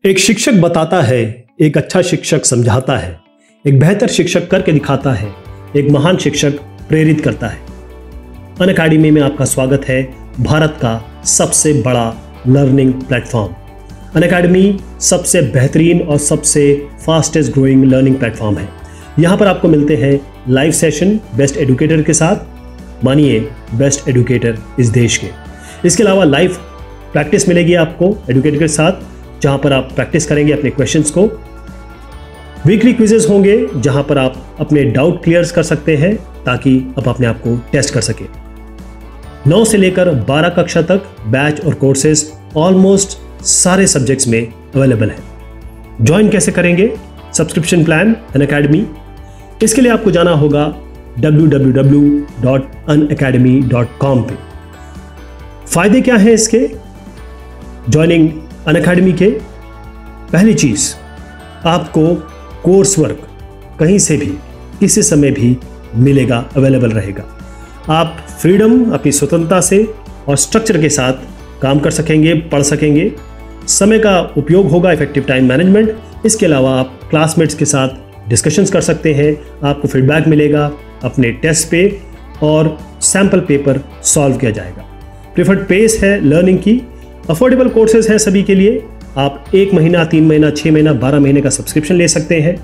एक शिक्षक बताता है, एक अच्छा शिक्षक समझाता है, एक बेहतर शिक्षक करके दिखाता है, एक महान शिक्षक प्रेरित करता है। अनअकैडमी में आपका स्वागत है, भारत का सबसे बड़ा लर्निंग प्लेटफॉर्म। अनअकैडमी सबसे बेहतरीन और सबसे फास्टेस्ट ग्रोइंग लर्निंग प्लेटफॉर्म है। यहाँ पर आपको मिलते हैं लाइव सेशन बेस्ट एडुकेटर के साथ। मानिए बेस्ट एडुकेटर इस देश के। इसके अलावा लाइव प्रैक्टिस मिलेगी आपको एडुकेटर के साथ, जहां पर आप प्रैक्टिस करेंगे अपने क्वेश्चंस को। वीकली क्विजेस होंगे जहां पर आप अपने डाउट क्लियर कर सकते हैं ताकि आप अपने आप को टेस्ट कर सके। 9 से लेकर 12 कक्षा तक बैच और कोर्सेज ऑलमोस्ट सारे सब्जेक्ट्स में अवेलेबल है। ज्वाइन कैसे करेंगे? Subscription plan Unacademy. इसके लिए आपको जाना होगा www.unacademy.com पे। फायदे क्या हैं इसके ज्वाइनिंग अनअकैडमी के? पहली चीज, आपको कोर्स वर्क कहीं से भी किसी समय भी मिलेगा, अवेलेबल रहेगा। आप फ्रीडम, अपनी स्वतंत्रता से और स्ट्रक्चर के साथ काम कर सकेंगे, पढ़ सकेंगे। समय का उपयोग होगा, इफेक्टिव टाइम मैनेजमेंट। इसके अलावा आप क्लासमेट्स के साथ डिस्कशंस कर सकते हैं, आपको फीडबैक मिलेगा अपने टेस्ट पे और सैम्पल पेपर सॉल्व किया जाएगा। प्रिफर्ड पेस है लर्निंग की। अफोर्डेबल कोर्सेज हैं सभी के लिए। आप 1 महीना, 3 महीना, 6 महीना, 12 महीने का सब्सक्रिप्शन ले सकते हैं।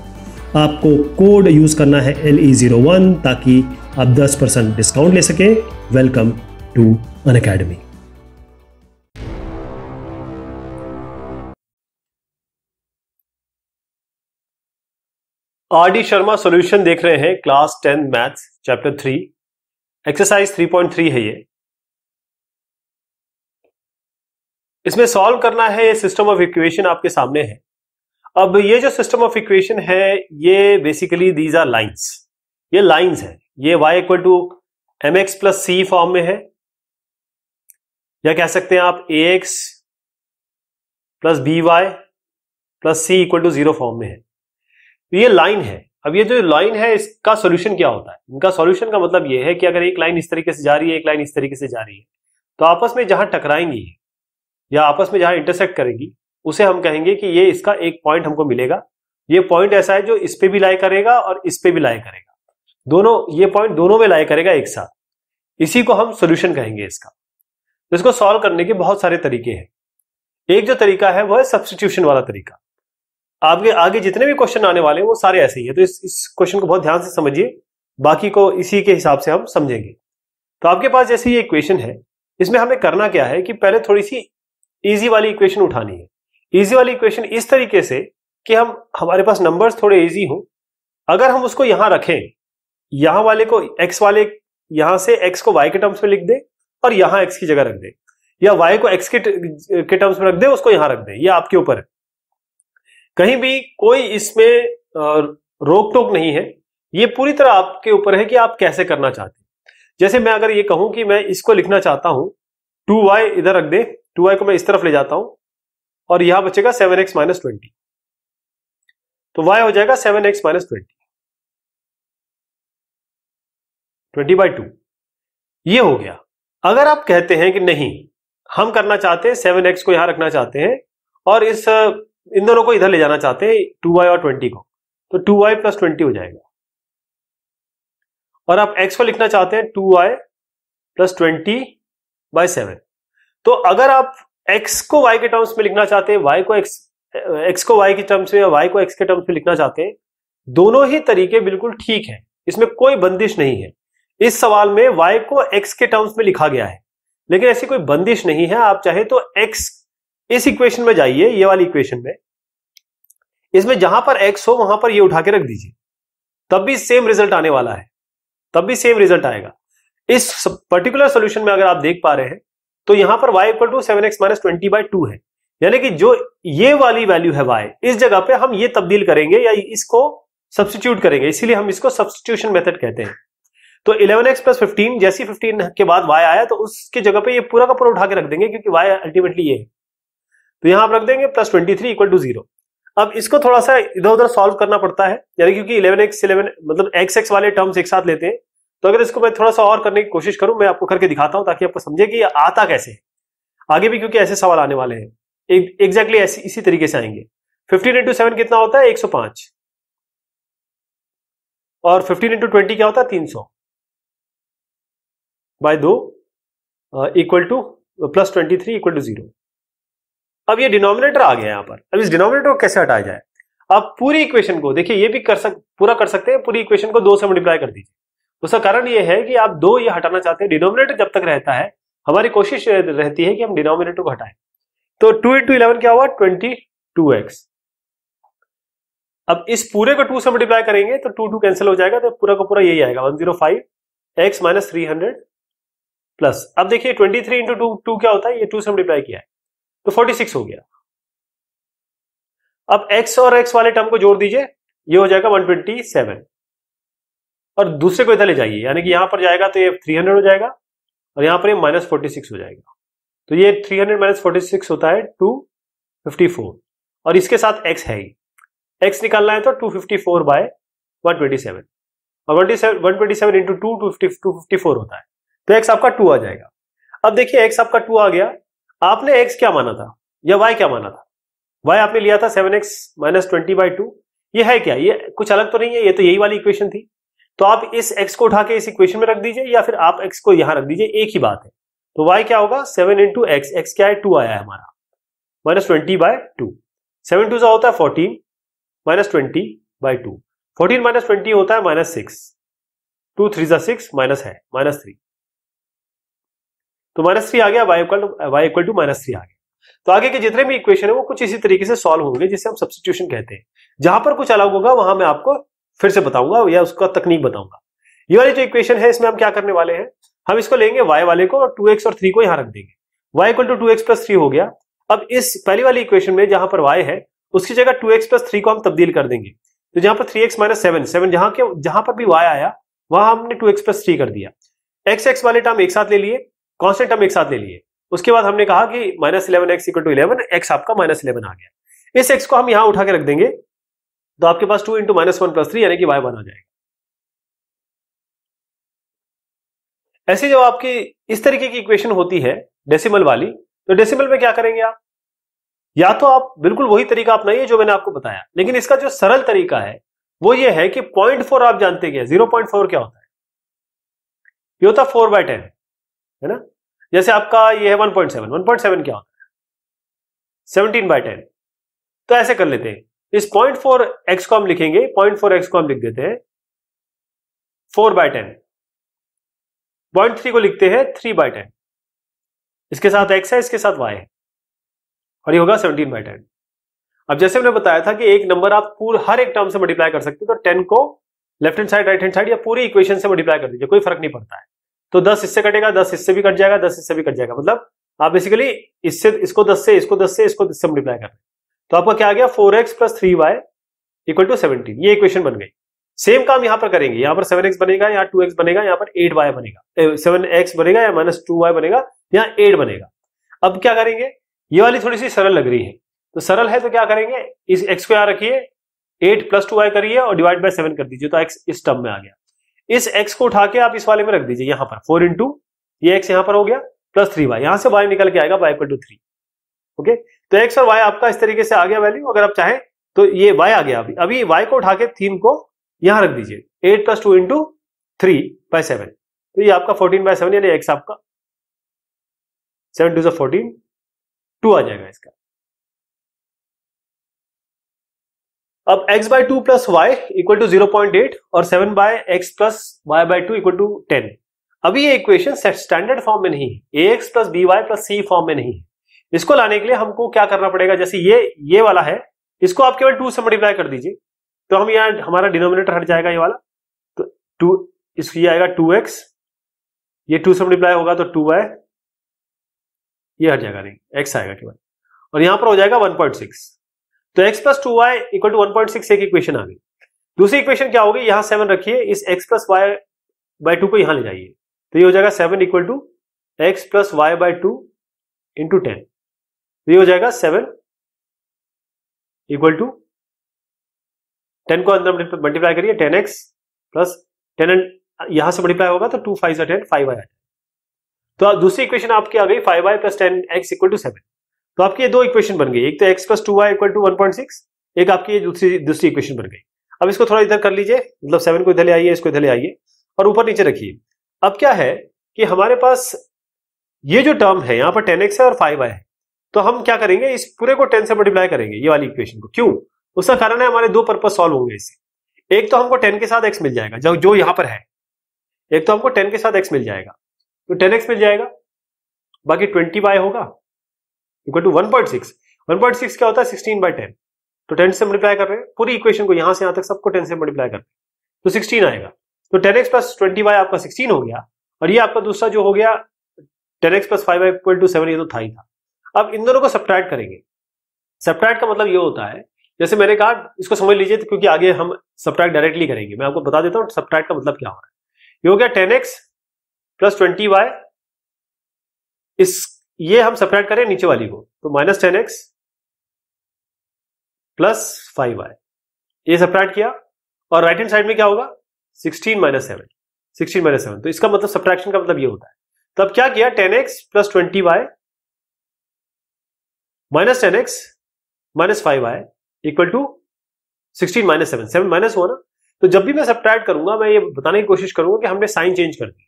आपको कोड यूज करना है LE01 ताकि आप 10% डिस्काउंट ले सकें। Welcome to Unacademy. RD Sharma solution देख रहे हैं। क्लास 10 मैथ्स चैप्टर 3 एक्सरसाइज 3.3 है ये। इसमें सॉल्व करना है। ये सिस्टम ऑफ इक्वेशन आपके सामने है। अब ये जो सिस्टम ऑफ इक्वेशन है, ये बेसिकली दीज आर लाइंस। ये लाइंस है। ये y equal to mx plus c form में है, या कह सकते हैं आप ax plus by plus c equal to 0 form में है। तो ये लाइन है। अब ये जो लाइन है, इसका सॉल्यूशन क्या होता है? इनका सॉल्यूशन का मतलब ये है कि अगर एक लाइन इस तरीके से जा रही है, एक लाइन इस तरीके से जा रही है, तो आपस में जहां टकराएंगी या आपस में जहां इंटरसेक्ट करेगी, उसे हम कहेंगे कि ये इसका एक पॉइंट हमको मिलेगा। ये पॉइंट ऐसा है जो इस पे भी लाई करेगा और इस पे भी लाई करेगा। दोनों, ये पॉइंट दोनों में लाई करेगा एक साथ। इसी को हम सॉल्यूशन कहेंगे इसका। तो इसको सॉल्व करने के बहुत सारे तरीके हैं। एक जो तरीका है वो है सब्स्टिट्यूशन वाला तरीका। आगे जितने भी क्वेश्चन आने वाले हैं वो सारे ऐसे ही है। तो इस क्वेश्चन को बहुत ध्यान से समझिए, बाकी को इसी के हिसाब से हम समझेंगे। तो आपके पास जैसे ये इक्वेशन है, इसमें हमें करना क्या है कि पहले थोड़ी सी इजी वाली इक्वेशन उठानी है। इजी वाली इक्वेशन इस तरीके से कि हमारे पास नंबर्स थोड़े इजी हो। अगर हम उसको यहां रखें, यहां वाले को x वाले, यहां से x को y के टर्म्स में लिख दे और यहां x की जगह रख दे, या y को x के टर्म्स में रख दे, उसको यहां रख दे, ये आपके ऊपर है। कहीं भी कोई इसमें रोक टोक नहीं है। ये पूरी तरह आपके ऊपर है कि आप कैसे करना चाहते हैं। जैसे मैं अगर ये कहूं कि मैं इसको लिखना चाहता हूं, 2y इधर रख दे, 2y को मैं इस तरफ ले जाता हूं और यहां बचेगा 7x माइनस 20। तो y हो जाएगा 7x माइनस 20, 20/2। ये हो गया। अगर आप कहते हैं कि नहीं, हम करना चाहते हैं 7x को यहां रखना चाहते हैं और इन दोनों को इधर ले जाना चाहते हैं, 2y और 20 को, तो 2y प्लस 20 हो जाएगा। और आप x को लिखना चाहते हैं 2y प्लस 20/7। तो अगर आप x को y के टर्म्स में लिखना चाहते हैं, x को y के टर्म्स में या y को x के टर्म्स में लिखना चाहते हैं, दोनों ही तरीके बिल्कुल ठीक है। इसमें कोई बंदिश नहीं है। इस सवाल में y को x के टर्म्स में लिखा गया है, लेकिन ऐसी कोई बंदिश नहीं है। आप चाहे तो x, इस इक्वेशन में जाइए, ये वाली इक्वेशन में, इसमें जहां पर x हो वहां पर ये उठा के रख दीजिए, तब भी सेम रिजल्ट आने वाला है, तब भी सेम रिजल्ट आएगा। इस पर्टिकुलर सॉल्यूशन में अगर आप देख पा रहे हैं तो यहां पर y equal to 7x minus 20/2 है, यानी कि जो ये वाली वैल्यू है y, इस जगह पे हम ये तब्दील करेंगे या इसको सब्स्टिट्यूट करेंगे, इसीलिए हम इसको सब्स्टिट्यूशन मेथड कहते हैं। तो 11x प्लस 15, जैसी 15 के बाद y आया तो उसकी जगह पे ये पूरा का पूरा उठा के रख देंगे, क्योंकि y अल्टीमेटली ये है। तो यहां आप रख देंगे प्लस 23 इक्वल टू 0। अब इसको थोड़ा सा इधर उधर सॉल्व करना पड़ता है, यानी क्योंकि 11 मतलब x वाले टर्म्स एक साथ लेते हैं। तो अगर इसको मैं थोड़ा सा और करने की कोशिश करूं, मैं आपको करके दिखाता हूं ताकि आपको समझे कि ये आता कैसे है। आगे भी क्योंकि ऐसे सवाल आने वाले हैं। एग्जैक्टली इसी तरीके से आएंगे। 15 इंटू 7 कितना होता है 105 और 15 इंटू 20 क्या होता है 300 by 2 equal to plus 23 equal to 0। अब ये डिनोमिनेटर आ गया यहां पर। अब इस डिनोमिनेटर को कैसे हटाया जाए? आप पूरी इक्वेशन को देखिए, ये भी पूरा कर सकते हैं, पूरी इक्वेशन को 2 से मल्टीप्लाई कर दीजिए। उसका कारण ये है कि आप 2 ये हटाना चाहते हैं, डिनोमिनेटर जब तक रहता है हमारी कोशिश रहती है कि हम डिनोमिनेटर को हटाएं। तो 2 इंटू 11 क्या हुआ 22x। अब इस पूरे को 2 से मल्टीप्लाई करेंगे तो 2 कैंसिल हो जाएगा, तो पूरा का पूरा यही आएगा 105x माइनस 300 प्लस। अब देखिए 23 इंटू 2 क्या होता है, ये 2 से मल्टीप्लाई किया है तो 46 हो गया। अब x और x वाले टर्म को जोड़ दीजिए, ये हो जाएगा 127 और दूसरे को इधर ले जाइए, यानी कि यहां पर जाएगा तो ये 300 हो जाएगा और यहां पर ये माइनस 46 हो जाएगा। तो ये 300 माइनस 46 होता है 254 और इसके साथ x है ही, x निकालना है तो 254 बाय 127 और 127 इंटू 254 होता है, तो x आपका 2 आ जाएगा। अब देखिए x आपका 2 आ गया, आपने x क्या माना था या y क्या माना था? y आपने लिया था 7x माइनस 20/2। ये है क्या, ये कुछ अलग तो नहीं है, ये तो यही वाली इक्वेशन थी। तो आप इस x को उठा के इस इक्वेशन में रख दीजिए या फिर आप x को यहां रख दीजिए, एक ही बात है। तो y क्या होगा 7 इंटू एक्स, एक्स क्या है 2 आया है हमारा, माइनस 20/2। 7 2 होता है 14 माइनस 20/2, 14 माइनस 20 होता है माइनस 6, 2 3 6 माइनस है माइनस 3, तो माइनस 3 आ गया, y इक्वल टू माइनस 3 आ गया। तो आगे के जितने भी इक्वेशन है वो कुछ इसी तरीके से सॉल्व होंगे, जिसे हम सब्स्टिट्यूशन कहते हैं। जहां पर कुछ अलग होगा वहां मैं आपको फिर से बताऊंगा या उसका तकनीक बताऊंगा। ये वाली जो इक्वेशन है इसमें हम क्या करने वाले हैं, हम इसको लेंगे y वाले को और 2x और 3 को यहां रख देंगे। y equal to 2x plus 3 हो गया। अब इस पहली वाली इक्वेशन में जहां पर y है उसकी जगह 2x प्लस 3 को हम तब्दील कर देंगे। तो जहां पर 3x माइनस 7 जहां पर भी y आया वहां हमने 2x प्लस 3 कर दिया। x वाले टर्म एक साथ ले लिए, कॉन्स्टेंट टर्म एक साथ ले लिए। उसके बाद हमने कहा कि minus 11x equal to 11, x आपका माइनस 11 आ गया। इस x को हम यहां उठा के रख देंगे तो आपके पास 2 इंटू माइनस 1 प्लस 3 यानी कि y 1 आ जाएगा। ऐसी जब आपकी इस तरीके की इक्वेशन होती है डेसिमल वाली, तो डेसिमल में क्या करेंगे आप, या तो आप बिल्कुल वही तरीका अपनाइए जो मैंने आपको बताया, लेकिन इसका जो सरल तरीका है वो ये है कि 0.4 आप जानते हैं 0.4 क्या होता है, ये होता है 4/10 है ना। जैसे आपका ये है 1.7, 1.7 क्या होता है 17/10। तो ऐसे कर लेते हैं, इस 0.4x को हम लिखेंगे, 0.4x को हम लिख देते हैं 4/10, 0.3 को लिखते हैं 3/10, इसके साथ x है इसके साथ y है और ये होगा 17/10। अब जैसे मैंने बताया था कि एक नंबर आप हर एक टर्म से मल्टीप्लाई कर सकते हो, तो 10 को left hand side right hand side या पूरी इक्वेशन से मल्टीप्लाई कर दीजिए, कोई फर्क नहीं पड़ता है। तो 10 इससे कटेगा, 10 इससे भी कट जाएगा, 10 इससे भी कट जाएगा, मतलब आप बेसिकली इससे इसको 10 से इसको 10 से इसको 10 से मल्टीप्लाई कर रहे हैं। तो आपका क्या आ गया 4x plus 3y equal to 17, ये इक्वेशन बन गई। सेम काम यहां पर करेंगे, यहां पर 7x बनेगा, यहाँ 2x बनेगा, यहाँ पर 8y बनेगा, 7x बनेगा या माइनस 2y बनेगा, यहाँ 8 बनेगा। अब क्या करेंगे, ये वाली थोड़ी सी सरल लग रही है, तो सरल है तो क्या करेंगे, इस x को यहां रखिए, 8 प्लस 2y करिए और डिवाइड बाय 7 कर दीजिए, तो x इस टर्म में आ गया। इस x को उठा के आप इस वाले में रख दीजिए, यहां पर 4 इंटू ये x यहां पर हो गया प्लस 3y, यहां से y निकल के आएगा y इक्वल टू 3। ओके, तो x और y आपका इस तरीके से आ गया वैल्यू। अगर आप चाहें तो ये y आ गया, अभी y को उठा के 3 को यहां रख दीजिए, 8 प्लस 2 इंटू 3/7, तो ये आपका 14/7 यानी x आपका 7 2 14, 2 आ जाएगा इसका। अब x/2 plus y equal to 0.8 और 7/x plus y/2 equal to 10। अभी ये इक्वेशन स्टैंडर्ड फॉर्म में नहीं है, ax plus by plus c form में नहीं है। इसको लाने के लिए हमको क्या करना पड़ेगा, जैसे ये वाला है, इसको आप केवल 2 से मल्टीप्लाई कर दीजिए, तो हम यहाँ हमारा डिनोमिनेटर हट जाएगा ये वाला, तो 2 इसकी आएगा 2x, ये 2 से मल्टीप्लाई होगा तो 2y, ये हट जाएगा, नहीं x आएगा केवल, और यहां पर हो जाएगा 1.6। तो x plus 2y equal to 1.6 एक इक्वेशन आ गई। दूसरी इक्वेशन क्या होगी, यहां 7 रखिए, इस x प्लस y/2 को यहां ले जाइए, तो ये हो जाएगा 7 equal to x plus y/2 into 10, तो ये हो जाएगा 7 इक्वल टू 10 को अंदर मल्टीप्लाई करिए, 10x प्लस 10 यहां से मल्टीप्लाई होगा तो 2 5 10 5y आ जाएगा। तो दूसरी इक्वेशन आपकी आ गई 5y plus 10x equal to 7। तो आपकी ये दो इक्वेशन बन गई, एक तो x plus 2y equal to 1.6, एक आपकी ये दूसरी इक्वेशन बन गई। अब इसको थोड़ा इधर कर लीजिए, मतलब 7 को इधर ले आइए, इसको इधर ले आइए और ऊपर नीचे रखिए। अब क्या है कि हमारे पास ये जो टर्म है यहाँ पर 10x है और 5y है, तो हम क्या करेंगे, इस पूरे को 10 से मल्टीप्लाई करेंगे ये वाली इक्वेशन को। क्यों? उसका कारण है हमारे दो पर्पस सॉल्व होंगे इससे। एक तो हमको 10 के साथ x मिल जाएगा जो यहां पर है, एक तो हमको 10 के साथ x मिल जाएगा, तो 10x मिल जाएगा, बाकी 20y होगा इक्वल टू 1.6। 1.6 क्या होता है? 16/10। तो 10 से मल्टीप्लाई कर रहे हैं पूरी इक्वेशन को, यहां से यहां तक सबको 10 से मल्टीप्लाई कर रहे हैं, तो 16 आएगा। तो 10x प्लस 20y आपका 16 हो गया, और ये आपका दूसरा जो हो गया 10x plus 5y equal to 7, ये तो था ही था। अब इन दोनों को सब्ट्रैक्ट करेंगे। सब्ट्रैक्ट का मतलब ये होता है, जैसे मैंने कहा इसको समझ लीजिए, तो क्योंकि आगे हम सब्ट्रैक्ट डायरेक्टली करेंगे, मैं आपको बता देता हूं सब्ट्रैक्ट का मतलब क्या हो रहा है। ये हो गया 10x प्लस 20y, ये हम सब्ट्रैक्ट करें नीचे वाली को, तो माइनस 10x प्लस 5y, ये सब्ट्रैक्ट किया, और राइट हैंड साइड में क्या होगा? 16 माइनस 7, 16 माइनस 7। तो इसका मतलब सब्ट्रैक्शन का मतलब ये होता है। तब क्या किया? 10x plus 20y minus 10x minus 5y equal to 16 minus 7, 7 minus हुआ ना। तो जब भी मैं सब्ट्रैक्ट करूंगा, मैं ये बताने की कोशिश करूंगा कि हमने साइन चेंज कर दी,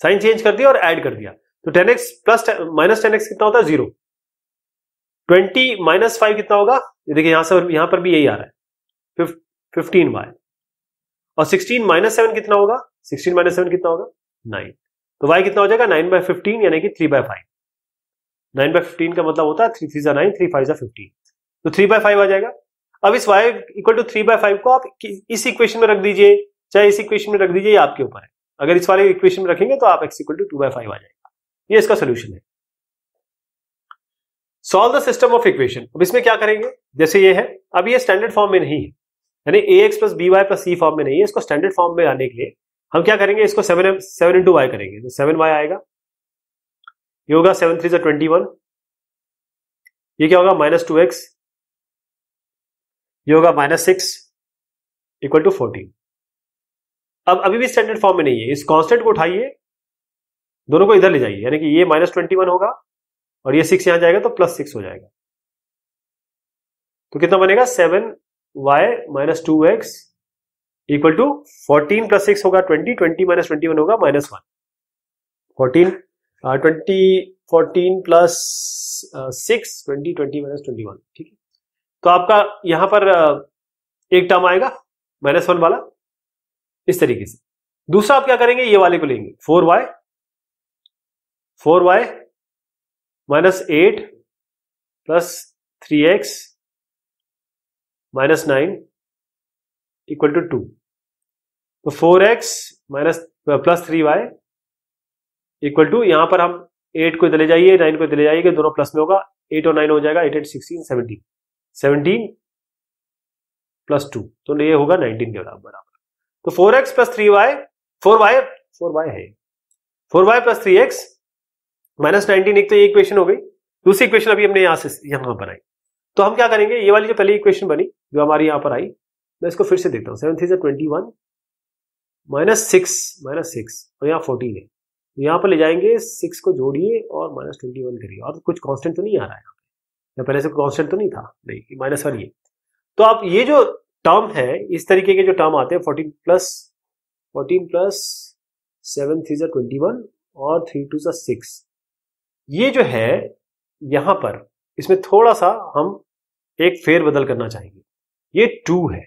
साइन चेंज कर दिया और ऐड कर दिया। तो 10x प्लस माइनस 10x कितना होता है? 0। 20 माइनस 5 कितना होगा? ये देखिए यहां पर भी यही आ रहा है 15y, और 16 माइनस 7 कितना होगा? 16 माइनस 7 कितना होगा? 9। तो y कितना हो जाएगा? 9/15, यानी कि 3/5। 9/15 का मतलब होता है 3 3 9, 3 5 15, तो 3/5 आ जाएगा। अब इस y इक्वल टू 3/5 को आप इस इक्वेशन में रख दीजिए, चाहे इस इक्वेशन में रख दीजिए, ये आपके ऊपर है। अगर इस वाले इक्वेशन में रखेंगे तो आप x इक्वल टू 2/5 आ जाएगा। ये इसका सोल्यूशन है। Solve the system of equation. अब इसमें क्या करेंगे, जैसे ये है, अब ये स्टैंडर्ड फॉर्म में नहीं है, यानी ax plus by plus c form में नहीं है। इसको स्टैंडर्ड फॉर्म में आने के लिए हम क्या करेंगे, इसको 7 इंटू y करेंगे, तो 7y आएगा। ये होगा 7 3 21, ये क्या होगा? माइनस 2x, ये होगा माइनस 6 इक्वल टू 14। अब अभी भी स्टैंडर्ड फॉर्म में नहीं है, इस कांस्टेंट को उठाइए, दोनों को इधर ले जाइए, यानी कि ये माइनस 21 होगा और ये 6 यहां जाएगा तो प्लस 6 हो जाएगा। तो कितना बनेगा? 7y minus 2x equal to 14 plus 6 होगा 20, 20 माइनस 21 होगा माइनस 1, 14 प्लस 6, 20 माइनस 21, ठीक है। तो आपका यहां पर एक टर्म आएगा माइनस 1 वाला, इस तरीके से। दूसरा आप क्या करेंगे, ये वाले को लेंगे, 4y minus 8 plus 3x minus 9 equal to 2, तो 4x minus plus 3y equal to, यहां पर हम 8 को इधर ले जाइए, 9 को इधर ले जाइए, दोनों प्लस में होगा, 8 और 9 हो जाएगा, 8 8 16 17, 17 प्लस 2, तो ये होगा 19 के बराबर। तो 4x प्लस 3y, 4y है, 4y प्लस 3x माइनस 19, एक तो ये इक्वेशन हो गई। दूसरी इक्वेशन अभी हमने यहां बनाई, तो हम क्या करेंगे, ये वाली जो पहली इक्वेशन बनी जो हमारी यहां पर आई, मैं इसको फिर से देखता हूं। 7 3 21 माइनस 6 और यहाँ 14 है, यहां पर ले जाएंगे, 6 को जोड़िए और माइनस 21 करिए, और कुछ कांस्टेंट तो नहीं आ रहा है यहाँ पे, पहले से कांस्टेंट तो नहीं था, नहीं, माइनस 1 ये। तो आप ये जो टर्म है, इस तरीके के जो टर्म आते हैं, 14 प्लस 7 3 21 और 3 2 6, ये जो है यहां पर, इसमें थोड़ा सा हम एक फेर बदल करना चाहेंगे। ये 2 है,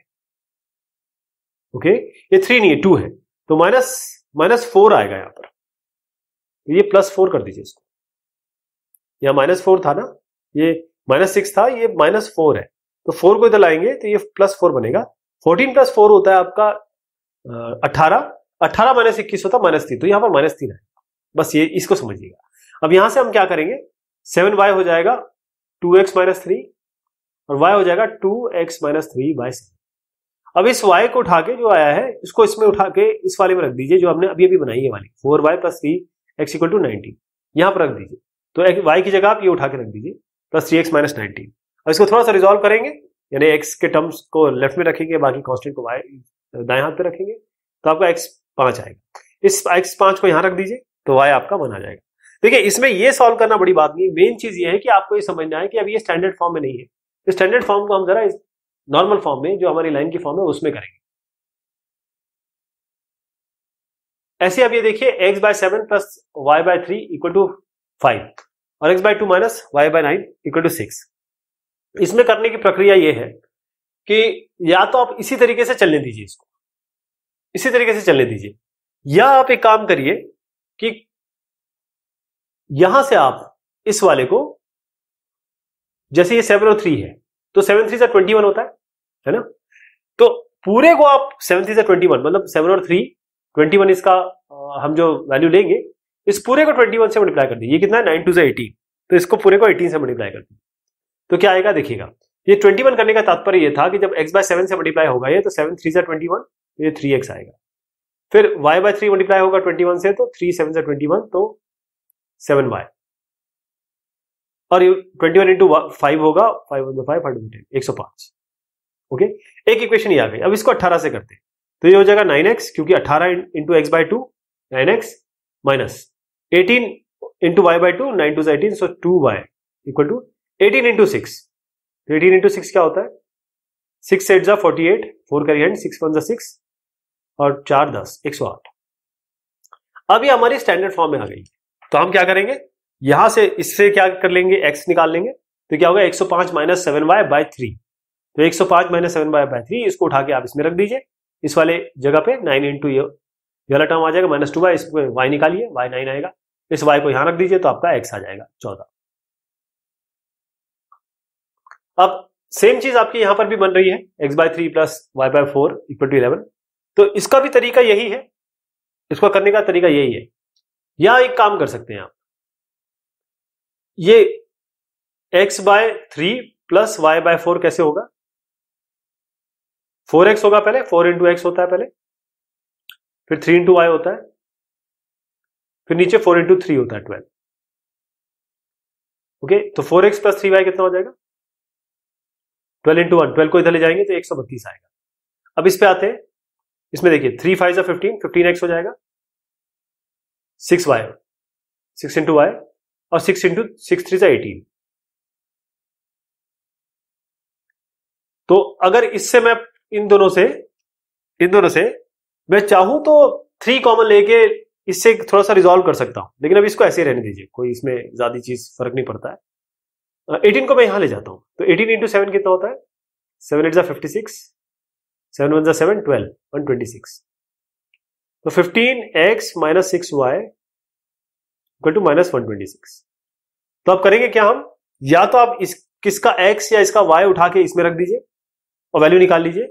ओके, ये 3 नहीं है, 2 है, तो माइनस 4 आएगा यहां पर, तो ये प्लस 4 कर दीजिए इसको। यहां माइनस 4 था ना, ये माइनस 6 था, ये माइनस 4 है, तो 4 को इधर लाएंगे तो ये प्लस 4 बनेगा। 14 प्लस 4 होता है आपका 18 माइनस 21 होता है माइनस 3, तो यहां पर माइनस 3 है, बस ये इसको समझिएगा। अब यहां से हम क्या करेंगे, 7y हो जाएगा 2x माइनस 3 और y हो जाएगा 2x माइनस 3/7। अब इस y को उठा के जो आया है, इसको इसमें उठा के इस वाले में रख दीजिए, जो हमने अभी अभी बनाई है वाली, 4y plus 3x equal to 19, यहां पर रख दीजिए। तो y की जगह आप ये उठा के रख दीजिए, प्लस 3x माइनस 19। अब इसको थोड़ा सा रिजॉल्व करेंगे, यानी x के टर्म्स को लेफ्ट में रखेंगे, बाकी कांस्टेंट को y दाएं हाथ पे रखेंगे, तो आपका x 5 आएगा। इस x 5 को यहां रख दीजिए, तो y आपका 1 आ जाएगा। देखिए इसमें ये सॉल्व करना बड़ी बात नहीं है, मेन चीज ये है कि आपको ये समझना है कि अब ये स्टैंडर्ड फॉर्म में नहीं है। स्टैंडर्ड फॉर्म को हम जरा नॉर्मल फॉर्म में, जो हमारी लाइन की फॉर्म है, उसमें करेंगे। ऐसे अब ये देखिए x/7 plus y/3 equal to 5 और x/2 minus y/9 equal to 6। इसमें करने की प्रक्रिया ये है कि या तो आप इसी तरीके से चलने दीजिए, इसको इसी तरीके से चलने दीजिए, या आप एक काम करिए कि यहां से आप इस वाले को, जैसे ये 7 और 3 है तो 7 3 21 होता है ना, तो पूरे को आप 7 3 21 मतलब 7 और 3 21, इसका हम जो वैल्यू लेंगे इस पूरे को 21 से मल्टीप्लाई कर दीजिए। ये कितना है 9 2 18, तो इसको पूरे को 18 से मल्टीप्लाई कर दीजिए तो क्या आएगा देखिएगा। ये 21 करने का तात्पर्य ये था कि जब x/7 से मल्टीप्लाई होगा ये, तो 7 3 21, ये 3x आएगा। फिर y/3 मल्टीप्लाई होगा 21 से, तो 3 7 21, तो 7y, और 21 इंटू 5 होगा, 5 1 5 5 10, 105। ओके, एक इक्वेशन ये आ गई। अब इसको 18 से करते हैं तो ये हो जाएगा 9x, क्योंकि 18 into x/2 9x, minus 18 into y/2 9 2 18, so 2y equal to 18 into 6। 18 into 6 क्या होता है, 6 8 48, 4 कैरी हैंड, 6 1 6 और 4 10, 108। अब ये हमारी स्टैंडर्ड फॉर्म में आ गई, तो हम क्या करेंगे, यहां से इससे क्या कर लेंगे, x निकाल लेंगे, तो क्या होगा 105 माइनस 7y/3। तो 105 माइनस 7y/3 इसको उठा के आप इसमें रख दीजिए, इस वाले जगह पे 9 इंटू ये वाला टर्म आ जाएगा माइनस 2y, इसको y निकालिए, y 9 आएगा, इस y को यहां रख दीजिए तो आपका x आ जाएगा 14। अब सेम चीज आपकी यहां पर भी बन रही है, x/3 plus y/4 equal to 11। तो इसका भी तरीका यही है, इसको करने का तरीका यही है। या एक काम कर सकते हैं आप, ये x/3 प्लस y/4 कैसे होगा, 4x होगा पहले, 4 इंटू एक्स होता है पहले, फिर 3 इंटू y होता है, फिर नीचे 4 इंटू 3 होता है 12। ओके, तो 4x प्लस 3y कितना हो जाएगा, 12 इंटू 1, 12 को इधर ले जाएंगे तो 132 आएगा। अब इस पे आते हैं, इसमें देखिए 3 5 15, 15x हो जाएगा, 6y, 6 इंटू y, और 6 इंटू 6 3 18। तो अगर इससे मैं इन दोनों से मैं चाहूं तो 3 कॉमन लेके इससे थोड़ा सा रिजॉल्व कर सकता हूं, लेकिन अब इसको ऐसे रहने दीजिए, कोई इसमें ज्यादा चीज फर्क नहीं पड़ता है। 18 को मैं यहां ले जाता हूं, तो 18 इंटू 7 कितना होता है, 7 8 56, 7 1 7 12, 126। तो 15x minus 6y equal to minus 126। तो अब करेंगे क्या हम, या तो आप किसका x या इसका y उठा के इसमें रख दीजिए और वैल्यू निकाल लीजिए,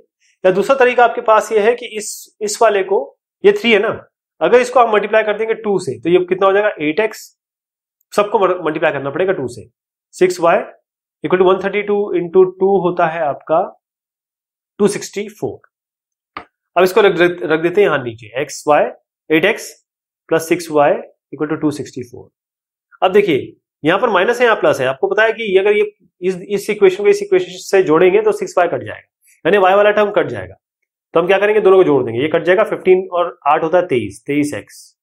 या दूसरा तरीका आपके पास ये है कि इस वाले को, ये 3 है ना, अगर इसको हम मल्टीप्लाई कर देंगे 2 से, तो ये कितना हो जाएगा 8x, सबको मल्टीप्लाई करना पड़ेगा 2 से, 6y इक्वल टू 132 इंटू 2 होता है आपका 264। अब इसको रख देते हैं यहां नीचे, xy 8x plus 6y equal to 264। अब देखिए यहां पर माइनस है, यहां प्लस है, आपको पता है कि अगर ये इस इक्वेशन को इस इक्वेशन से जोड़ेंगे तो 6y कट जाएगा, यानी y वाला टर्म कट जाएगा। तो हम क्या करेंगे, दोनों को जोड़ देंगे, ये कट जाएगा, 15 और 8 होता है 23, 23x,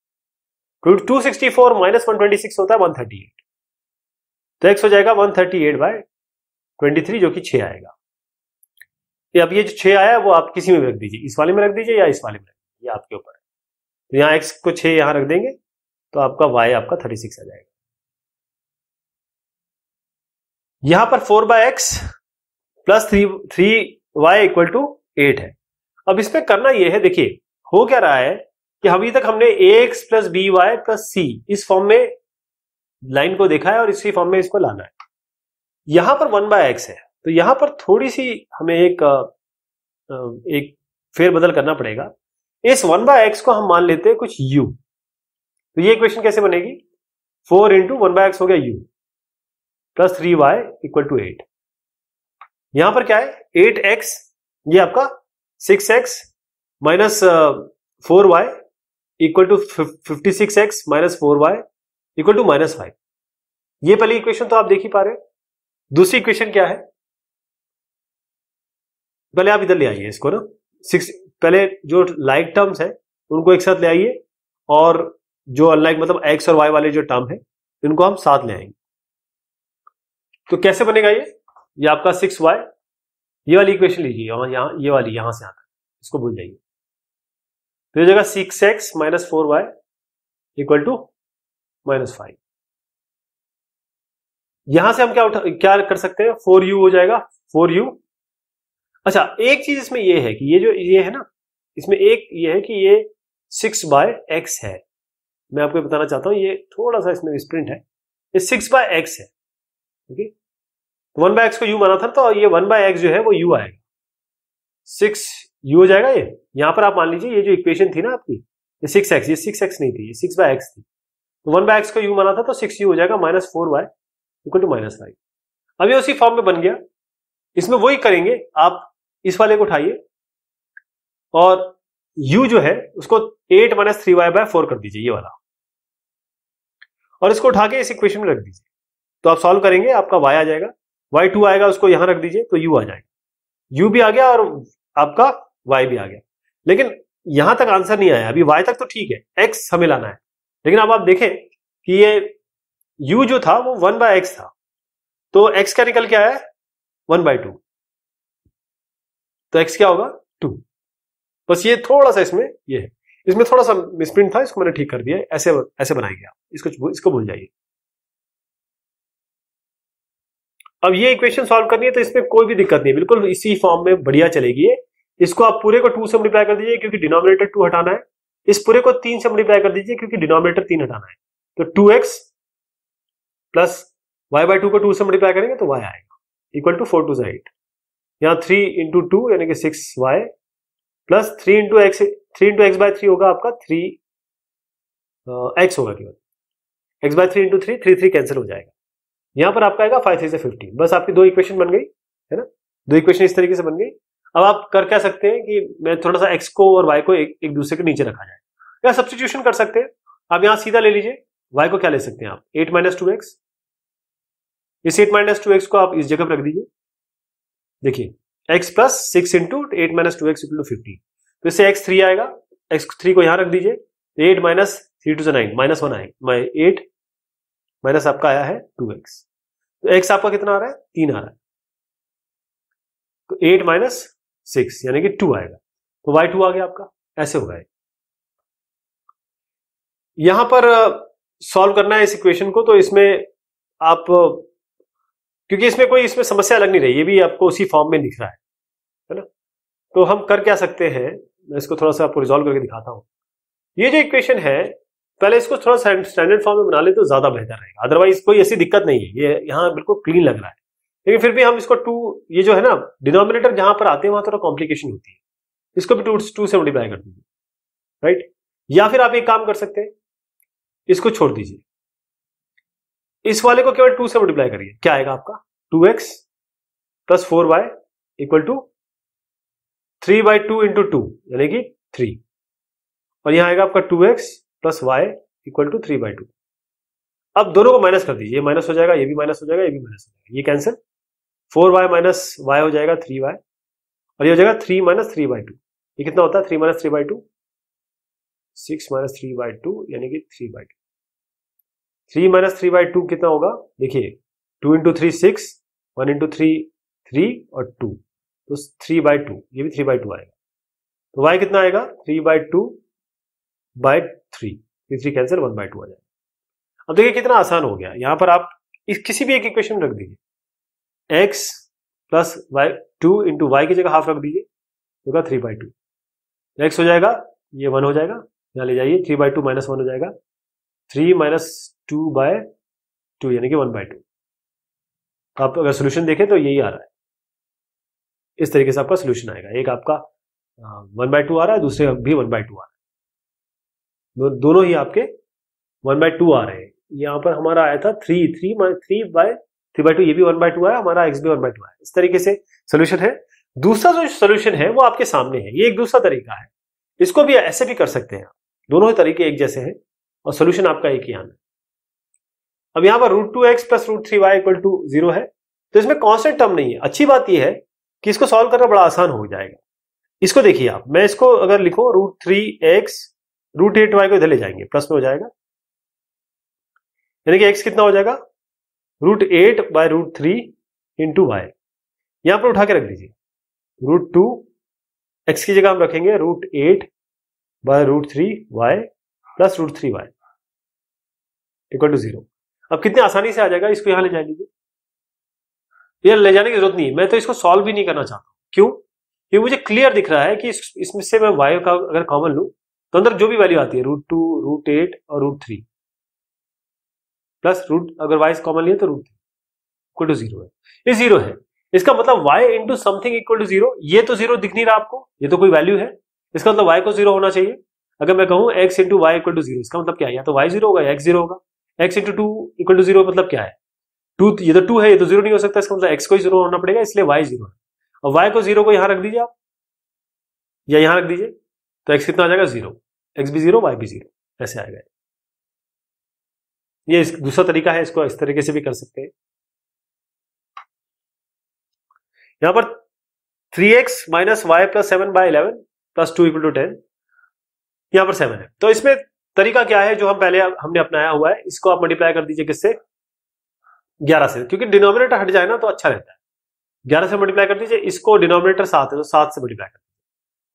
264 माइनस 126 होता है 138, तो x हो जाएगा 138/23, जो कि 6 आएगा। अब ये जो 6 आया वो आप किसी में भी रख दीजिए, इस वाले में रख दीजिए या इस वाले में रख दीजिए, ये आपके ऊपर है। तो यहाँ x को 6 यहां रख देंगे तो आपका y आपका 36 आ जाएगा। यहां पर 4/x plus 3y equal to 8 है। अब इसमें करना यह है, देखिए हो क्या रहा है कि अभी तक हमने ax plus by plus c इस फॉर्म में लाइन को देखा है और इसी फॉर्म में इसको लाना है। यहां पर 1/x है, तो यहां पर थोड़ी सी हमें एक फेरबदल करना पड़ेगा। इस 1/x को हम मान लेते हैं कुछ u, तो ये इक्वेशन कैसे बनेगी, 4 इंटू 1/x हो गया u plus 3y equal to 8। यहां पर क्या है 8x, ये आपका 6x minus 4y equal to 56x minus 4y equal to minus 5। ये पहली इक्वेशन तो आप देख ही पा रहे हैं। दूसरी इक्वेशन क्या है, पहले आप इधर ले आइए इसको ना, 6 पहले जो लाइक टर्म्स है उनको एक साथ ले आइए, और जो अनलाइक मतलब x और y वाले जो टर्म है इनको हम साथ ले आएंगे। तो कैसे बनेगा ये आपका 6y, ये वाली इक्वेशन लीजिए, यहाँ ये वाली यहां से आता, इसको भूल जाइए। तो ये जगह 6x minus 4y equal to -5। यहां से हम क्या कर सकते हैं, 4u हो जाएगा, 4u। अच्छा, एक चीज इसमें ये है कि ये है ना, इसमें एक ये है कि ये 6/x है। मैं आपको बताना चाहता हूं, ये थोड़ा सा इसमें स्प्रिंट है, ये 6/x है। ओके, 1/x को u माना था, तो ये 1/x जो है वो u आएगा, 6u हो जाएगा। ये यहां पर आप मान लीजिए, ये जो इक्वेशन थी ना आपकी, ये 6x, ये 6x नहीं थी, ये 6/x थी। तो 1/x को u माना था, तो 6u हो जाएगा, -4y इक्वल टू -5। अब ये उसी फॉर्म में बन गया। इसमें वही करेंगे, आप इस वाले को उठाइए और u जो है उसको 8 - 3y/4 कर दीजिए, ये वाला, और इसको उठा के इस इक्वेशन में रख दीजिए। तो आप सॉल्व करेंगे, आपका y आ जाएगा, y2 आएगा, उसको यहां रख दीजिए तो u आ जाएगा। u भी आ गया और आपका y भी आ गया। लेकिन यहां तक आंसर नहीं आया, अभी y तक तो ठीक है, x हमें लाना है। लेकिन अब आप देखें कि ये u जो था वो 1/x था, तो x क्या निकल के आया है, 1/2। तो x क्या होगा, 2। बस ये थोड़ा सा इसमें ये है, इसमें थोड़ा सा मिसप्रिंट था, इसको मैंने ठीक कर दिया। ऐसे बनाएंगे आप, इसको भूल जाइए। अब ये इक्वेशन सॉल्व करनी है, तो इसमें कोई भी दिक्कत नहीं, बिल्कुल इसी फॉर्म में बढ़िया चलेगी ये। इसको आप पूरे को 2 से मल्टीप्लाई कर दीजिए, क्योंकि डिनोमिनेटर 2 हटाना है। इस पूरे को 3 से मल्टीप्लाई कर दीजिए, क्योंकि डिनोमिनेटर 3 हटाना है। तो 2x प्लस y/2 को 2 से मल्टीप्लाई करेंगे तो y आएगा, इक्वल टू 4 2 8। यहाँ 3 × 2 यानी कि 6y प्लस 3 × x/3 होगा आपका 3x होगा केवल, x/3 × 3, 3 कैंसिल हो जाएगा। यहां पर आपका आएगा 5 3 से 15। बस आपकी दो इक्वेशन बन गई है ना, दो इक्वेशन इस तरीके से बन गई। अब आप कर क्या सकते हैं कि मैं थोड़ा सा x को और y को एक दूसरे के नीचे रखा जाए, या सब्स्टिट्यूशन कर सकते हैं। आप यहां सीधा ले लीजिए, y को क्या ले सकते हैं आप, 8 - 2x। इस 8 - 2x को आप इस जगह पर रख दीजिए। देखिए, x plus 6 × 8 - 2x equal to 15। तो इससे x 3 आएगा, x3 को यहां रख दीजिए। 8 - 3 2 9, -1 आएगा, 8 माइनस आपका आया है 2x। तो x आपका कितना आ रहा है, 3 आ रहा है। तो 8 - 6 यानी कि 2 आएगा, तो y2 आ गया आपका। ऐसे होगा, यहां पर सॉल्व करना है इस इक्वेशन को। तो इसमें आप, क्योंकि इसमें समस्या अलग नहीं रही, ये भी आपको उसी फॉर्म में दिख रहा है ना। तो हम कर क्या सकते हैं, मैं इसको थोड़ा सा आपको रिजॉल्व करके दिखाता हूं। ये जो इक्वेशन है, पहले इसको थोड़ा स्टैंडर्ड फॉर्म में बना ले तो ज्यादा बेहतर रहेगा, अदरवाइज कोई ऐसी दिक्कत नहीं है। ये यहाँ बिल्कुल क्लीन लग रहा है, लेकिन फिर भी हम इसको 2, ये जो है ना डिनोमिनेटर जहां पर आते हैं वहां थोड़ा कॉम्प्लिकेशन होती है, इसको भी 2 से मल्टीप्लाई कर दीजिए, राइट। या फिर आप एक काम कर सकते हैं, इसको छोड़ दीजिए, इस वाले को केवल 2 से मल्टीप्लाई करिए। क्या आएगा आपका, 2x plus 4y equal to 3/2 × 2 यानी कि 3, और यहां आएगा आपका 2x plus y equal to 3/2। अब दोनों को माइनस कर दीजिए, ये माइनस हो जाएगा, ये भी माइनस हो जाएगा, ये भी माइनस हो जाएगा, ये कैंसिल। 4y माइनस y हो जाएगा 3y, और ये हो जाएगा 3 - 3/2। ये कितना होता है, 3 - 3/2, 6 - 3/2 यानी कि 3/2। 3 - 3/2 कितना होगा, देखिए 2 × 3 6, 1 × 3 3 और 2, तो 3/2, ये भी 3/2 आएगा। तो y कितना आएगा, 3/2/3, 3 कैंसिल, 1/2 आ जाएगा। अब देखिए कितना आसान हो गया। यहां पर आप इस किसी भी एक इक्वेशन रख दीजिए, x प्लस y 2 × y की जगह हाफ रख दीजिए, होगा 3/2। x हो जाएगा, ये 1 हो जाएगा, यहां ले जाइए, 3/2 - 1 हो जाएगा, 3 - 2/2 यानी कि 1/2। आप अगर सोल्यूशन देखें तो यही आ रहा है, इस तरीके से आपका सोल्यूशन आएगा। एक आपका 1/2 आ रहा है, दूसरे भी 1/2 आ रहा है, दोनों ही आपके 1/2 आ रहे हैं। यहां पर हमारा आया था 3/3/2, ये भी 1/2 आया हमारा, x भी 1/2 आया। इस तरीके से सोल्यूशन है। दूसरा जो सोल्यूशन है वो आपके सामने है, ये एक दूसरा तरीका है, इसको भी ऐसे भी कर सकते हैं। दोनों ही तरीके एक जैसे हैं और सोल्यूशन आपका एक ही आना है। अब यहां पर √2x plus √3y equal to 0 है, तो इसमें कांस्टेंट टर्म नहीं है। अच्छी बात यह है कि इसको सॉल्व करना बड़ा आसान हो जाएगा। इसको देखिए आप, मैं इसको अगर लिखो √3x √8y को इधर ले जाएंगे, प्लस में हो जाएगा, यानी कि x कितना हो जाएगा, √8/√3 इंटू वाई। यहां पर उठा के रख दीजिए, √2 x की जगह हम रखेंगे √8/√3 y plus √3 y equal to 0। अब कितने आसानी से आ जाएगा, इसको यहां ले जा लीजिए। ये ले जाने की जरूरत नहीं है, मैं तो इसको सॉल्व भी नहीं करना चाहता। क्यों? क्योंकि मुझे क्लियर दिख रहा है कि इसमें से मैं y का अगर कॉमन लूं तो अंदर जो भी वैल्यू आती है √2, √8 और √3 प्लस अगर y कॉमन लिए तो √3 इक्वल टू 0 है। ये 0 है, इसका मतलब y into something equal to 0। ये तो 0 दिख नहीं रहा आपको, ये तो कोई वैल्यू है, इसका मतलब y को 0 होना चाहिए। अगर मैं कहूं x into y equal to 0, इसका मतलब क्या है, या तो y 0 होगा या x 0 होगा। x इंटू 2 इक्वल टू 0 मतलब क्या है, 2, ये तो 2 है, ये तो 0 नहीं हो सकता, इसका मतलब x को ही 0 होना पड़ेगा, इसलिए y 0 है। और y को 0 को यहां रख दीजिए आप, या यहां रख दीजिए, तो x कितना आ जाएगा 0, x भी 0 y भी 0, ऐसे आएगा। ये दूसरा तरीका है, इसको इस तरीके से भी कर सकते हैं। यहां पर 3x minus y plus 7/11 plus 2 equal to 10, यहां पर 7 है। तो इसमें तरीका क्या है जो हमने अपनाया हुआ है, इसको आप मल्टीप्लाई कर दीजिए किससे, 11 से, क्योंकि डिनोमिनेटर हट जाए ना तो अच्छा रहता है। 11 से मल्टीप्लाई कर दीजिए, इसको डिनोमिनेटर 7 है तो 7 से मल्टीप्लाई कर दीजिए,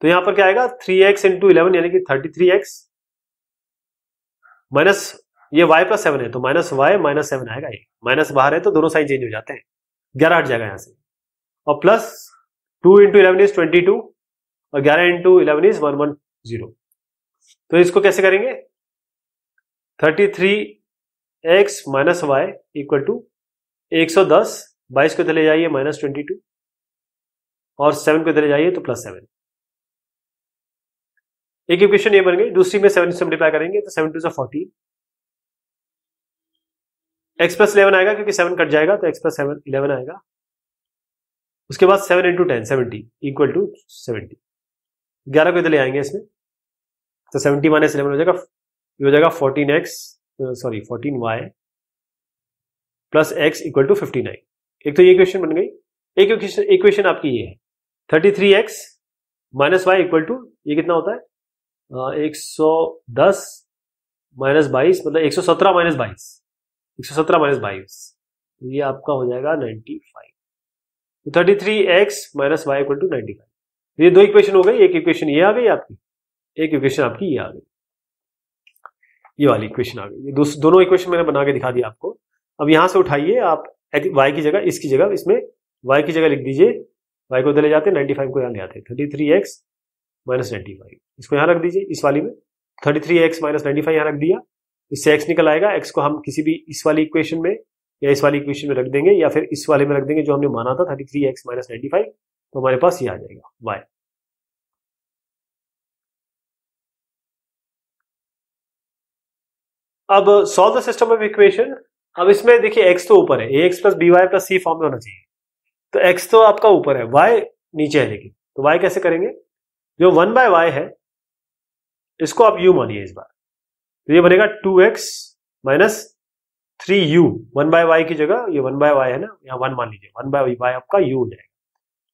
तो यहां पर क्या आएगा 3x इंटू 11 यानी कि 33x माइनस ये y प्लस 7 है तो माइनस y माइनस 7 आएगा। ये माइनस बाहर है तो दोनों साइन चेंज हो जाते हैं, 11 हट जाएगा यहां से, और प्लस 2 इंटू 11 इज 22 और 11 इंटू 11 इज 110। तो इसको कैसे करेंगे, 33x minus Y equal to 110, 22 को चले जाइए माइनस 22 और 7 को चले जाइए तो प्लस 7। एक इक्वेशन ये बन गई। दूसरी में 7 से मल्टीप्लाई करेंगे तो 7 2 14, x प्लस 11 आएगा क्योंकि 7 कट जाएगा तो x प्लस 7 11 आएगा। उसके बाद 7 इंटू 10 70 इक्वल टू 70, 11 को इधर ले आएंगे इसमें तो 70 माइनस 11 हो जाएगा, ये हो जाएगा 14y plus x equal to 59। एक तो ये इक्वेशन बन गई। एक इक्वेशन आपकी ये है 33x minus Y equal to, ये कितना होता है 110 माइनस 22 मतलब 117 माइनस 22, 117 माइनस 22, ये आपका हो जाएगा 95। तो 33x minus Y equal to 95। ये दो इक्वेशन हो गई, एक इक्वेशन ये आ गई आपकी, एक इक्वेशन आपकी ये आ गई, ये वाली इक्वेशन आ गई। ये दोनों इक्वेशन मैंने बना के दिखा दिया आपको। अब यहां से उठाइए आप y की जगह, इसकी जगह इसमें y की जगह लिख दीजिए, y को उधर ले जाते हैं, 95 को यहां ले आते हैं, 33x माइनस 95 इसको यहां रख दीजिए। इस वाली में 33x माइनस 95 यहां रख दिया, इससे x निकल आएगा। x को हम किसी भी इस वाली इक्वेशन में या इस वाली इक्वेशन में रख देंगे या फिर इस वाले में रख देंगे जो हमने माना था 33x माइनस 95, तो हमारे पास ये आ जाएगा y। अब solve the system of equation. अब इसमें देखिए x तो ऊपर है, ax plus by plus c form में होना चाहिए, तो x तो आपका ऊपर है, y नीचे है, लेकिन तो y कैसे करेंगे, जो 1/y है इसको आप u मानिए इस बार, तो ये बनेगा 2x माइनस 3u, 1/y की जगह ये 1/y है ना, यहाँ 1 मान लीजिए, 1/y आपका u हो जाएगा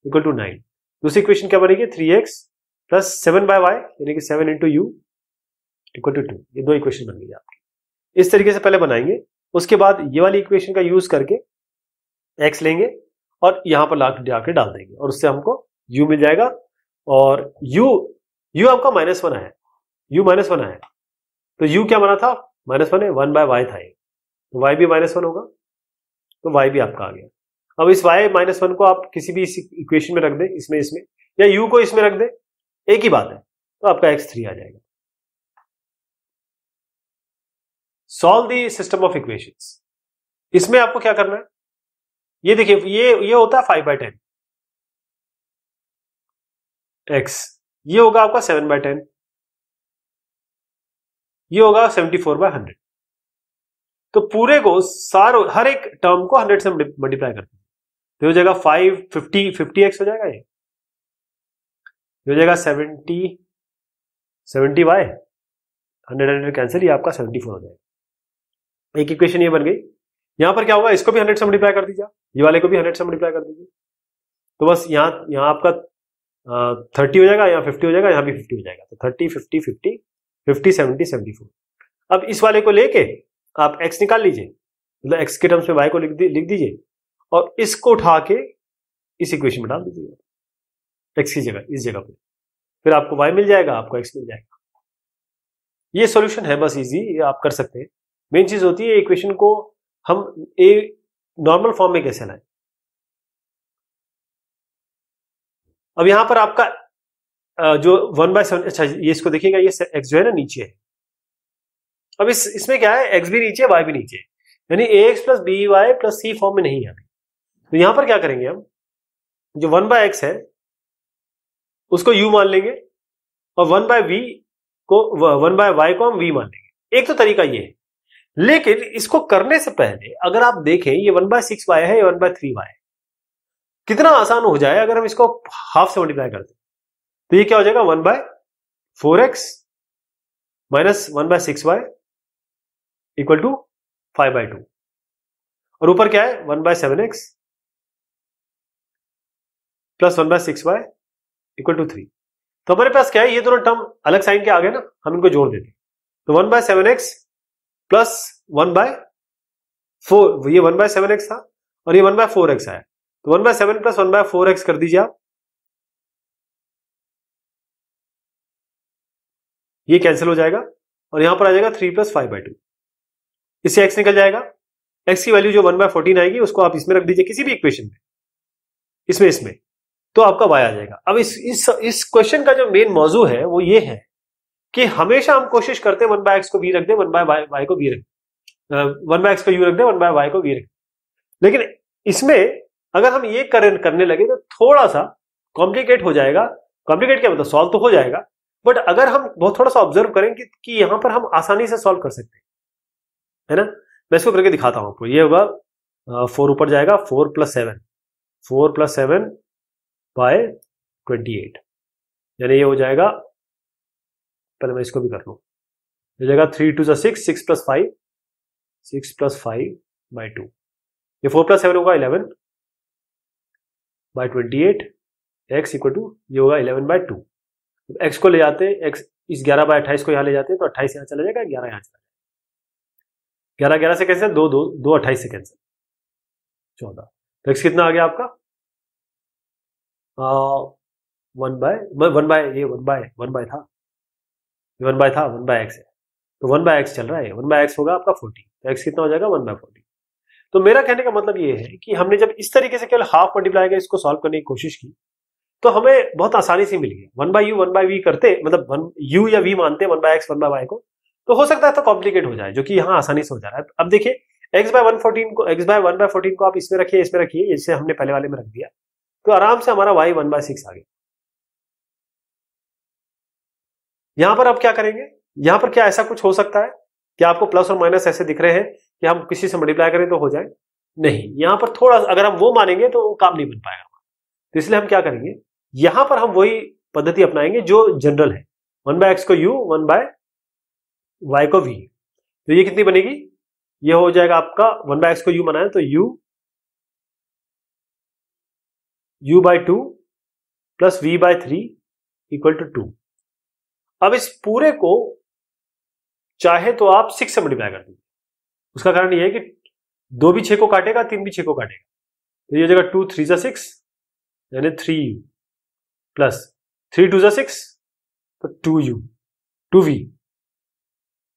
इक्वल टू 9। दूसरी इक्वेशन क्या बनेगी 3x प्लस 7/y यानी कि 7 इंटू यू इक्वल टू 2। ये दो इक्वेशन बन गई आपकी। इस तरीके से पहले बनाएंगे, उसके बाद ये वाली इक्वेशन का यूज करके x लेंगे और यहां पर जाके डाल देंगे और उससे हमको u मिल जाएगा। और u आपका -1 आया, u -1 आया, तो u क्या बना था -1 है, 1/y था ये, तो y भी -1 होगा, तो y भी आपका आ गया। अब इस y -1 को आप किसी भी इस इक्वेशन में रख दें, इसमें या u को इसमें रख दें, एक ही बात है, तो आपका x3 आ जाएगा। Solve the system of equations. इसमें आपको क्या करना है, ये देखिए ये होता है 5/10 x, ये होगा आपका 7/10, ये होगा 74/100। तो पूरे को हर एक टर्म को 100 से मल्टीप्लाई करते हैं, तो हो जाएगा 50x हो जाएगा, ये हो जाएगा 70y, 100 कैंसिल, ये आपका 74 हो जाएगा। एक इक्वेशन ये बन गई। यहां पर क्या होगा, इसको भी 100 से मल्टीप्लाई कर दीजिए, ये वाले को भी 100 से मल्टीप्लाई कर दीजिए, तो बस यहाँ आपका 30 हो जाएगा, यहाँ 50 हो जाएगा, यहाँ भी 50 हो जाएगा, तो 30 50 50 50 70 74। अब इस वाले को लेके आप x निकाल लीजिए, मतलब x के टर्म्स में y को लिख दीजिए और इसको उठा के इस इक्वेशन में डाल दीजिए x की जगह, इस जगह पे, फिर आपको y मिल जाएगा, आपको x मिल जाएगा। ये सॉल्यूशन है, बस इजी, ये आप कर सकते हैं। मेन चीज होती है इक्वेशन को हम नॉर्मल फॉर्म में कैसे लाएं। अब यहां पर आपका जो 1/7, अच्छा ये इसको देखिएगा, ये x जो है ना नीचे है। अब इसमें क्या है, x भी नीचे है, y भी नीचे है, यानी ax plus b y plus c form में नहीं आती। तो यहां पर क्या करेंगे हम, जो 1/x है उसको u मान लेंगे और 1/v को 1/y को हम v मान लेंगे। एक तो तरीका ये है, लेकिन इसको करने से पहले अगर आप देखें ये 1/6y है, ये 1/3y है, कितना आसान हो जाए अगर हम इसको हाफ से मल्टीप्लाई करते हैं। तो ये क्या हो जाएगा, 1/4x minus 1/6y equal to 5/2, और ऊपर क्या है 1/7x plus 1/6y equal to 3। तो हमारे पास क्या है, ये दोनों टर्म अलग साइन के आ गए ना, हम इनको जोड़ देते हैं। तो 1/7x प्लस 1/4, ये 1/7x था और ये 1/4x आया, तो 1/7 प्लस 1/4x कर दीजिए आप, ये कैंसिल हो जाएगा और यहां पर आ जाएगा 3 प्लस 5/2। इससे x निकल जाएगा, x की वैल्यू जो 1/14 आएगी उसको आप इसमें रख दीजिए किसी भी इक्वेशन में, इसमें तो आपका y आ जाएगा। अब इस क्वेश्चन का जो मेन मौजू है वो ये है कि हमेशा हम कोशिश करते हैं 1/x को v रख दें, 1/y को v रख दें, 1/x को u रख दें, 1/y को v रख दें। लेकिन इसमें अगर हम ये करने लगे तो थोड़ा सा कॉम्प्लिकेट हो जाएगा। कॉम्प्लिकेट क्या मतलब, सॉल्व तो हो जाएगा, बट अगर हम बहुत थोड़ा सा ऑब्जर्व करें कि यहां पर हम आसानी से सॉल्व कर सकते हैं, है ना। मैं इसको करके दिखाता हूं आपको। ये होगा 4 ऊपर जाएगा, 4 + 7 बाय 28, यानी ये हो जाएगा, पहले मैं इसको भी कर लूं, हो जाएगा 3 × 2 = 6, 6 + 5, 6 + 5/2। ये 4 + 7 होगा 11/28, x इक्वल टू ये होगा 11/2। x को ले जाते हैं, x इस 11/28 को यहां ले जाते हैं तो 28 यहां चला जाएगा, 11 यहां चला जाएगा, 11 11 से कैंसिल, 2 28 से कैंसिल, 14। तो x कितना आ गया आपका, 1 1/x है, तो 1/x चल रहा है, 1/x होगा आपका 40, तो x कितना हो जाएगा 1/40। तो मेरा कहने का मतलब ये है कि हमने जब इस तरीके से केवल हाफ मल्टीप्लाई का इसको सॉल्व करने की कोशिश की तो हमें बहुत आसानी से मिल गया। 1/u 1/v करते, मतलब u या v मानते 1/x 1/y को, तो हो सकता है तो कॉम्प्लिकेट हो जाए, जो कि यहाँ आसानी से हो जा रहा है। अब देखिए x/114 को आप इसमें रखिए, इसमें रखिए, इसे हमने पहले वाले में रख दिया, तो आराम से हमारा y 1/6 आ गया। यहां पर आप क्या करेंगे, यहां पर क्या ऐसा कुछ हो सकता है कि आपको प्लस और माइनस ऐसे दिख रहे हैं कि हम किसी से मल्टीप्लाई करें तो हो जाए, नहीं, यहां पर थोड़ा अगर हम वो मानेंगे तो काम नहीं बन पाएगा। तो इसलिए हम क्या करेंगे, यहां पर हम वही पद्धति अपनाएंगे जो जनरल है, 1/x को u, 1/y को v। तो ये कितनी बनेगी, ये हो जाएगा आपका 1/x को u बनाए तो u/2 plus v/3 equal to 2। अब इस पूरे को चाहे तो आप 6 से मल्टीप्लाई कर दीजिए। उसका कारण यह है कि 2 भी 6 को काटेगा, 3 भी 6 को काटेगा, तो ये हो जाएगा 2 × 3 = 6, यानी 3u प्लस 3 × 2 = 6, तो 2v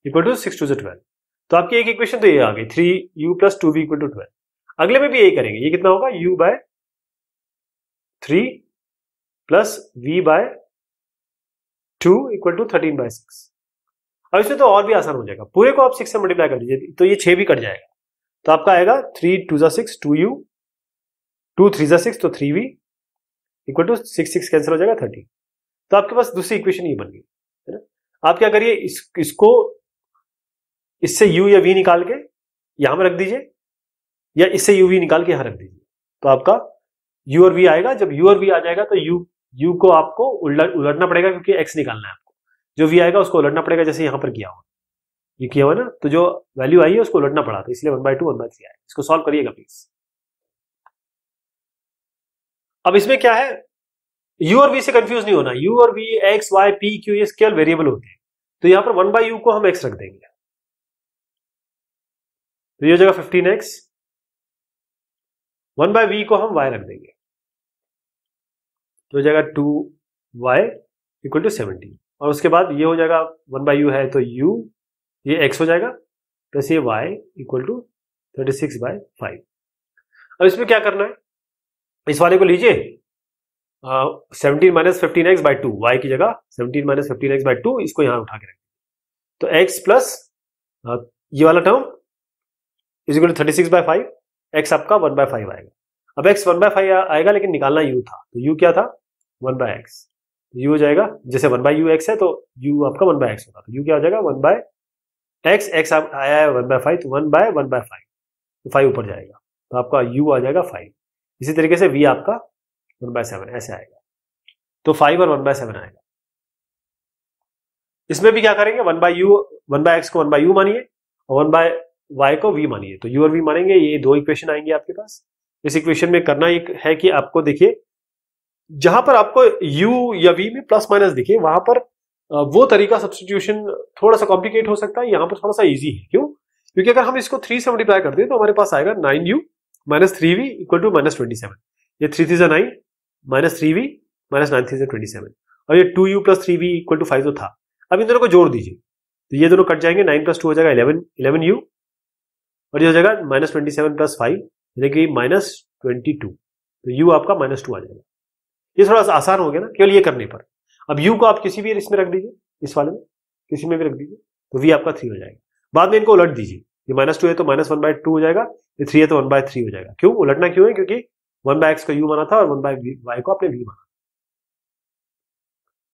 इक्वल टू 6 × 2 = 12। तो आपकी एक इक्वेशन तो ये आ गई, 3u plus 2v equal to 12। अगले में भी यही करेंगे, ये कितना होगा, u/3 plus v/2 equal to 13/6। अब इसमें तो और भी आसान हो जाएगा, पूरे को आप 6 से मल्टीप्लाई कर दीजिए तो ये 6 भी कट जाएगा, तो आपका आएगा 3 × 2 = 6, 2u, 2 × 3 = 6, तो 3v इक्वल टू 6 कैंसिल हो जाएगा 30। तो आपके पास दूसरी इक्वेशन ये बन गई, है ना। आप क्या करिए, इसको इससे u या v निकाल के यहां में रख दीजिए, या इससे u v निकाल के यहां रख दीजिए, तो आपका u और v आएगा। जब u और v आ जाएगा तो u को आपको उलटना पड़ेगा, क्योंकि x निकालना है आपको, जो v आएगा उसको उलटना पड़ेगा, जैसे यहां पर किया हुआ, ये किया हुआ ना, तो जो वैल्यू आई है उसको उलटना पड़ा, तो इसलिए 1/2 1/3 आया। इसको सॉल्व करिएगा प्लीज। अब इसमें क्या है, u और v से कंफ्यूज नहीं होना, u और v x y p q ये केवल वेरिएबल होते हैं, तो यहां पर 1/u को हम x रख देंगे, तो ये हो जाएगा 15x, 1 बाय वी को हम y रख देंगे, तो हो जाएगा 2y इक्वल टू 17, और उसके बाद ये हो जाएगा 1 बाय यू है तो u, ये x हो जाएगा प्लस ये y इक्वल टू 36 बाय 5। अब इसमें क्या करना है, इस वाले को लीजिए 17 माइनस 15x बाई 2, y की जगह 17 माइनस 15x बाई 2, इसको यहां उठा के रखें, तो x प्लस ये वाला term is equal to 36 by 5, x आपका 1 बाय 5 आएगा। अब x 1 बाय 5 आएगा, लेकिन निकालना u था, तो u क्या था 1 बाय x, तो u हो जाएगा, जैसे 1 बाय u x है तो u आपका 1 बाय x होगा, तो u क्या हो जाएगा 1 बाय x, x आया है 1 बाय 5, तो 1 बाय 5, तो 5 ऊपर जाएगा, तो आपका u आ जाएगा 5। इसी तरीके से v आपका 1 बाय 7 ऐसे आएगा, तो 5 और 1 बाय 7 आएगा। इसमें भी क्या करेंगे, 1 बाय x को 1 बाय u मानिए और 1 बाय y को v मानिए, तो u और v मानेंगे, ये दो इक्वेशन आएंगे आपके पास। इस इक्वेशन में करना एक है कि आपको देखिए, जहां पर आपको u या v में प्लस माइनस दिखे, वहां पर वो तरीका सब्स्टिट्यूशन थोड़ा सा कॉम्प्लिकेट हो सकता है, यहां पर थोड़ा सा इजी है। क्यों? क्योंकि अगर हम इसको 3 से मल्टीप्लाई करते हैं तो हमारे पास आएगा 9u minus 3v equal to minus 27, ये 3 3 9 माइनस 3v माइनस 9 3 27, और ये 2u plus 3v equal to 5 तो था। अब इन दोनों को जोड़ दीजिए, तो ये दोनों कट जाएंगे, 9 प्लस 2 हो जाएगा 11u, और ये हो जाएगा माइनस 27 प्लस 5 यानी कि माइनस 22, तो u आपका माइनस 2 आ जाएगा। ये थोड़ा सा आसान हो गया ना केवल ये करने पर। अब u को आप किसी भी इसमें रख दीजिए, इस वाले में किसी में भी रख दीजिए, तो v आपका 3 हो जाएगा। बाद में इनको उलट दीजिए, ये माइनस 2 है तो माइनस 1 बाय 2 हो जाएगा, ये 3 है तो 1 बाय 3 हो जाएगा। क्यों उलटना क्यों है? क्योंकि 1 बाय x को u माना था और 1 बाय y को आपने v माना।